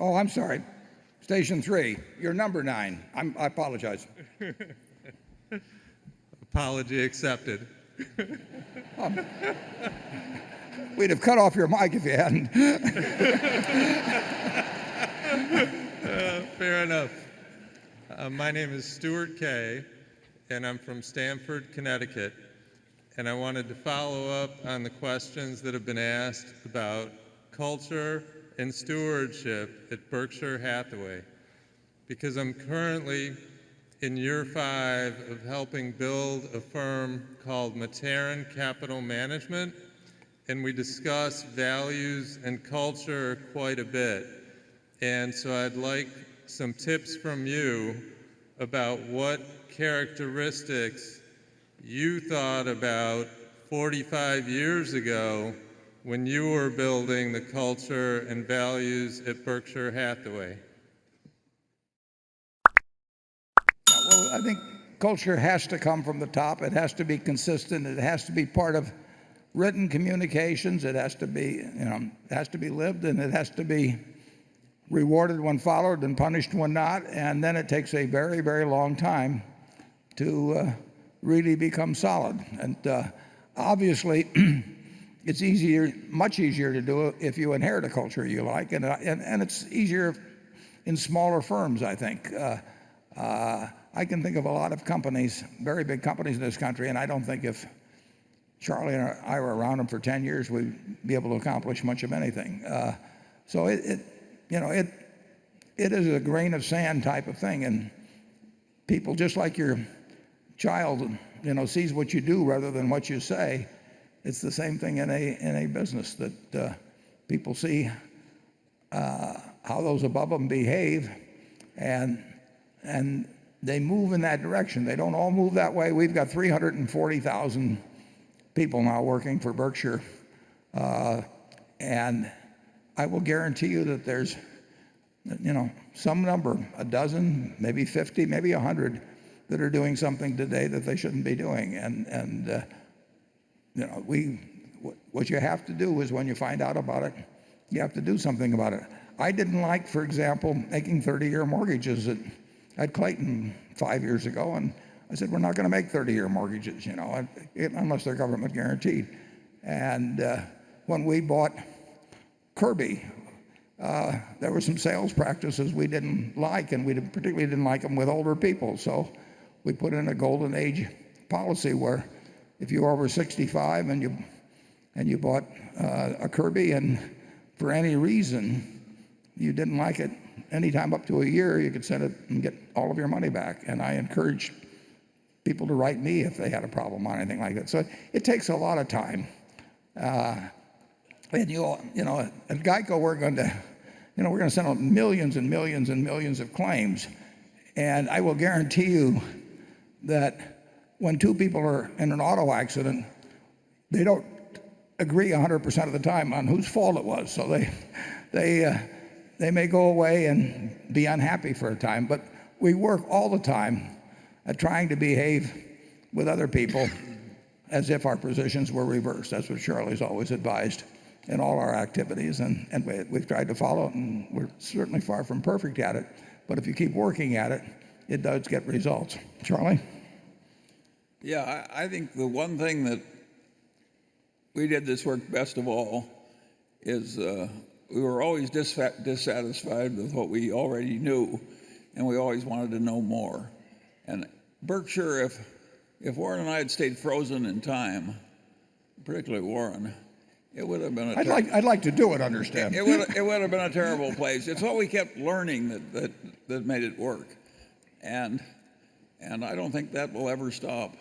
Oh, I'm sorry. Station 3. You're number 9. I apologize. Apology accepted. We'd have cut off your mic if you hadn't. Fair enough. My name is Stuart Kay, and I'm from Stamford, Connecticut. And I wanted to follow up on the questions that have been asked about culture and stewardship at Berkshire Hathaway, because I'm currently in year 5 of helping build a firm called Materan Capital Management, and we discuss values and culture quite a bit. And so I'd like some tips from you about what characteristics you thought about 45 years ago when you were building the culture and values at Berkshire Hathaway. Well, I think culture has to come from the top. It has to be consistent. It has to be part of written communications. It has to be, it has to be lived, and it has to be rewarded when followed and punished when not. And then it takes a very, very long time to really become solid. And obviously, it's much easier to do it if you inherit a culture you like, and it's easier in smaller firms, I think. I can think of a lot of companies, very big companies in this country, and I don't think if Charlie and I were around them for 10 years, we'd be able to accomplish much of anything. So it is a grain of sand type of thing, and people, just like your child, sees what you do rather than what you say. It's the same thing in a business, that people see how those above them behave, and they move in that direction. They don't all move that way. We've got 340,000 people now working for Berkshire, and I will guarantee you that there's some number, a dozen, maybe 50, maybe 100, that are doing something today that they shouldn't be doing. And what you have to do is, when you find out about it, you have to do something about it. I didn't like, for example, making 30-year mortgages at Clayton 5 years ago, and I said, we're not going to make 30-year mortgages, unless they're government guaranteed. And when we bought Kirby, there were some sales practices we didn't like, and we particularly didn't like them with older people. So we put in a golden age policy where if you were over 65 and you bought a Kirby, and for any reason you didn't like it, anytime up to a year, you could send it and get all of your money back. And I encouraged people to write me if they had a problem on anything like that. So it takes a lot of time. And at Geico, we're going to send out millions and millions and millions of claims. And I will guarantee you that when two people are in an auto accident, they don't agree 100% of the time on whose fault it was. So they may go away and be unhappy for a time, but we work all the time at trying to behave with other people as if our positions were reversed. That's what Charlie's always advised in all our activities, and we've tried to follow it, and we're certainly far from perfect at it. But if you keep working at it, it does get results. Charlie? Yeah, I think the one thing that we did this work best of all is we were always dissatisfied with what we already knew, and we always wanted to know more. And Berkshire, if Warren and I had stayed frozen in time, particularly Warren, it would have been I'd like to do it, understand. It would have been a terrible place. It's what we kept learning that made it work. And I don't think that will ever stop.